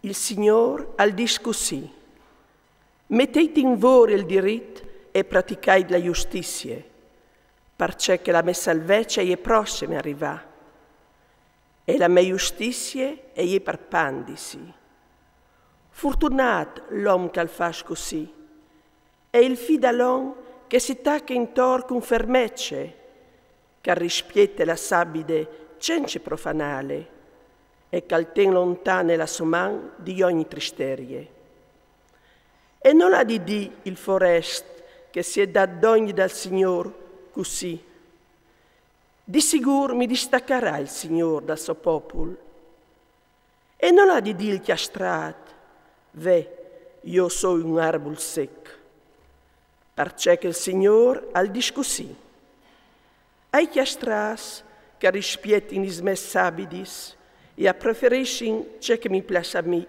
Il Signore al dice così: mettete in voi il diritto e praticate la giustizia, perché la mia salvezza è prossima a arrivare, e la mia giustizia è per pandisi. Fortunato l'uomo che fa così, e il fidalon che si tacca intorno con fermezze, che rispetta la sabide senza profanale e che tiene lontana la sua mano di ogni tristerie. E non ha di dire il forest che si è dato ogni dal Signore così. Di sicuro mi distaccherà il Signore dal suo popolo. E non ha di dire il chiastrato: io sono un arbol secco. Perché il Signore al dice così: ai chiastrati che rispiettano i miei sabidis e a preferiscono ciò che mi piace a me,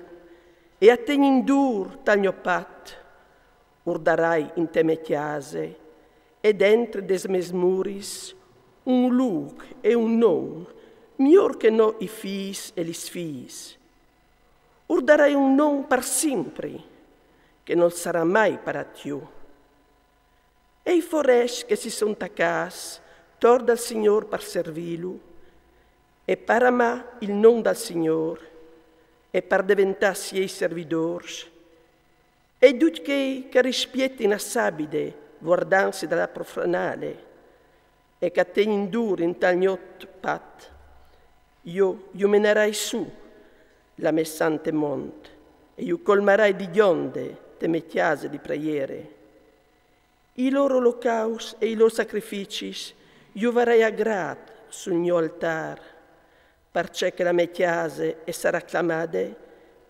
e a tenere dur tal mio patto, urdarai in te me chiase, e dentro des mes muris un luogo e un nome, miglior che no i fis e lis fis. Urdarai un nome per sempre, che non sarà mai per più. E i foresti che si sono taccati, torna al Signore per servirlo, e per amare il nome del Signore, e per diventare suoi servitori, e tutti che rispettano la sabide, guardandosi dalla profanale, e che tengono duro in tal gnotto patto, io menerai su la mia santa monte, e io colmerai di onde te mie chiese di preghiere. I loro olocausti e i loro sacrifici io varei a grato sul mio altare, perché la mia chiesa sarà chiamata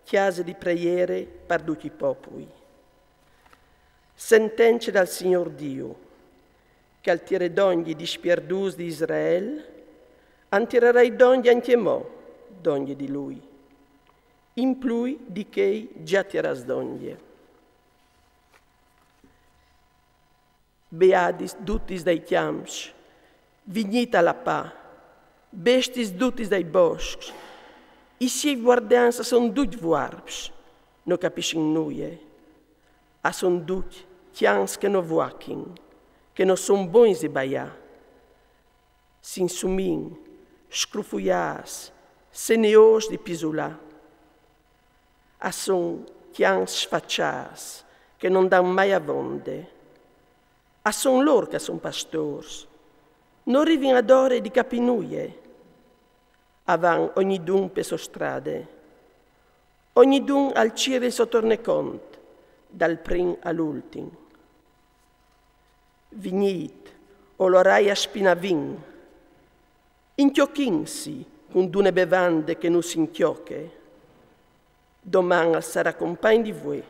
chiesa di preghiere per tutti i popoli. Sentenze dal Signor Dio, che al tire d'ogni disperdus di Israele, antirerai d'ogni anche mo, d'ogni di lui, in plui di che già tiras d'ogni. Beadis tutti dai chiams, vignita la pa, bestis tutti dai boschi, i suoi guardanza sono tutti vuarbs, non capiscono nulla, a sono tutti chians che non vuachin, che non sono buoni di baia. S'insumin, scrufuias, seneos di pisulà, a sono chians sfaccias, che non danno mai a vonde. A son loro che sono pastori, non arrivano ad ore di capinuie, avan ogni dun per sue strade, ogni dun al cire il suo tornecont, dal prim all'ultimo. Vignit, olorai a spinavin, inchiochinsi con dune bevande che non si inchiocche, domani sarà compagno di voi,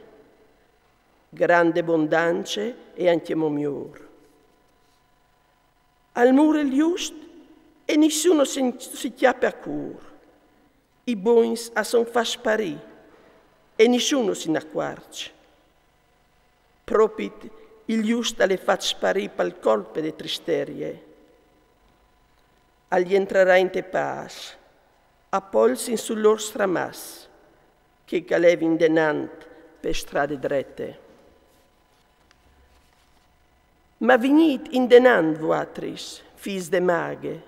grande abbondanza e anche migliore. Al muro il giusto e nessuno si chiappa a cuore. I buoni a son fa sparire e nessuno si ne accorge. Proprio il giusto le fa sparire per colpe di tristerie. Agli entrerà in te pace, a polsi sul loro stramas, che calevi in denant per strade dritte. Ma venit in denant voatris, fis de maghe,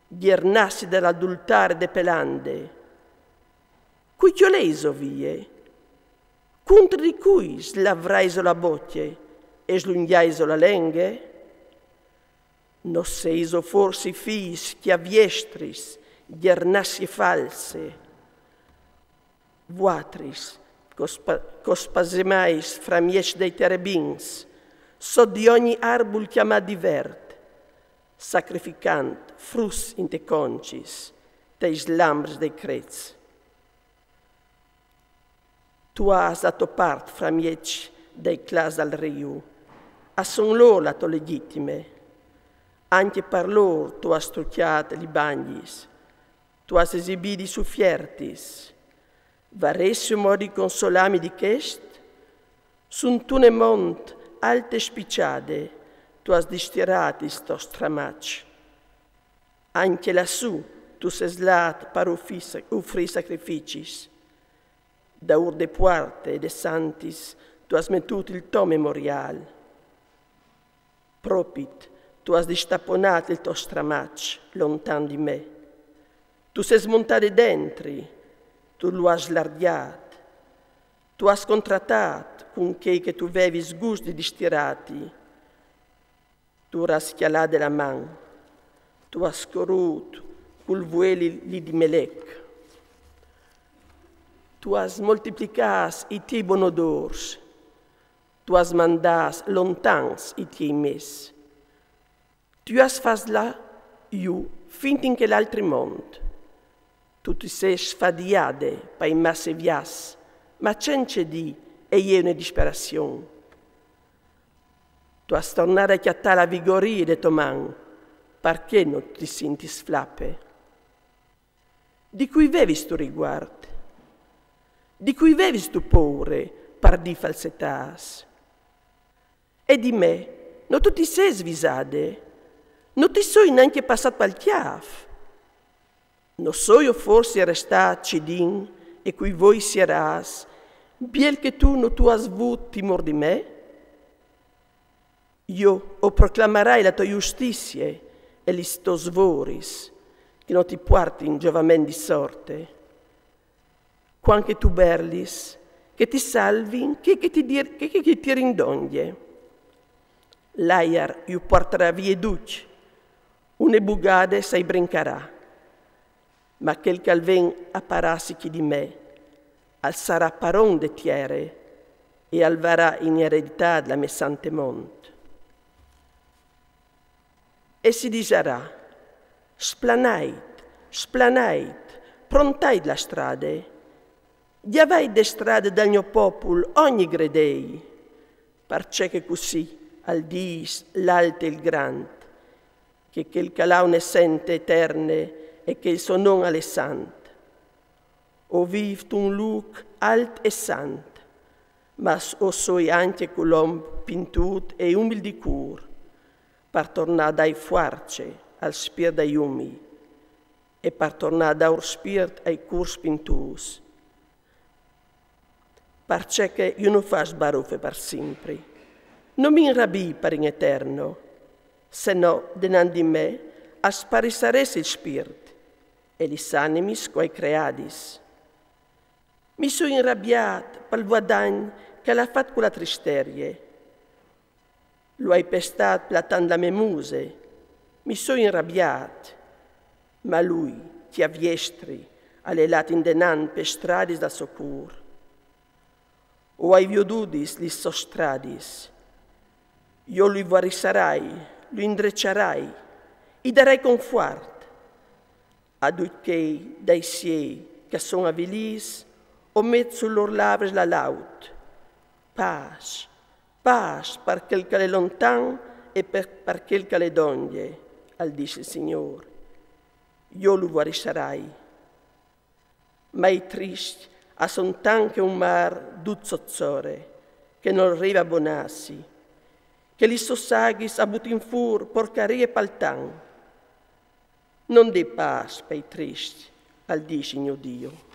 giernassi dell'adultare de pelande, cui chioleso vie, contro di cui slavraiso la bocche e slunghiaiso la lenghe, no seiso forsi fis che aviestris, giernassi false, voatris, cospasemais fra mies dei terebins, so di ogni arbol chiamad divert, sacrificant frus in te concis, te slambres dei crez. Tu has dato part fra mieci dei clas al riu, a son loro la to legittime, anche per loro tu has trucchiato li bagnis, tu has esibidi suffiertis, varessi modi consolami di chest, sunt tu ne mont alte spicciade, tu has distirati sto stramaccio. Anche lassù tu sei slat per offrire sacrifici, da ur de puarte e de santis tu has metut il tuo memorial. Propit, tu has distapponat il tuo stramac lontan di me. Tu sei smontato dentri, tu lo has slardiat, tu has contrattat con che tu avevi sgusti distirati, tu has schialato la man, tu has corrut col vueli lì di Melec. Tu has multiplicat i tiei bonodors, tu has mandat lontans i tiei mes. Tu has fas là, io, fin in che l'altri mond. Tu ti sei sfadiade per i masse vias, ma c'è di e io una disperazione. Tu has tornato a chiattare la vigoria de tua man, perché non ti senti sflappe? Di cui avevi sto riguardo? Di cui avevi sto paure per di falsettas? E di me, non tu ti sei svisade? Non ti sei neanche passato al chiaf? Non so io forse restato cidin e qui voi sieras, biel che tu non tu has avuto timor di me? Io o proclamerai la tua giustizia e gli sto svoris, che non ti porti in giovamento di sorte. Quanche tu berlis, che ti salvi, che ti rindoglie. L'aiar io porterà via duc, une bugade sei brincarà, ma quel calven apparassi chi di me, alzarà paron de tiere e alvarà in eredità la messante mont. E si diserà, splanait, prontait la strade, diavai de strade del mio popolo ogni gredei, perché che così al dis l'alte il grand, che il calaune sente eterne e che il suo non alle sant. O vivt un luc alt e sant, ma o soi anche colom pintut e umil di cur, per tornare dai fuarce al spir dai umi e per tornare da ur spirt ai curs pintus. Perché che io non faccio baruffe per sempre, non mi inrabbi per in eterno, se no, denant di me, asparisaresse il spirt e gli animis quai creadis. Mi sono inrabbiato per il guadagno che l'ha fatto con la tristerie. Lo hai pestato platando la mie muse. Mi sono inrabbiato, ma lui, ti avviestri, alle lati indenan per stradis da socur. O ai viodudis li sostradis. Io lui varisarai, lo indrecciarai, e darai conforto. Ad che dai siei che sono avvilis, o metto lor lavres la laut. Pace, pace per quel che è lontan e per quel che è donne, al dice il Signore. Io lo guarisarai. Ma è triste, a son tanche un mar d'uzzozzore, che non arriva a bonassi, che li sossagis a butin fur porcarie paltan. Non dei pace per i tristi, al dice mio Dio.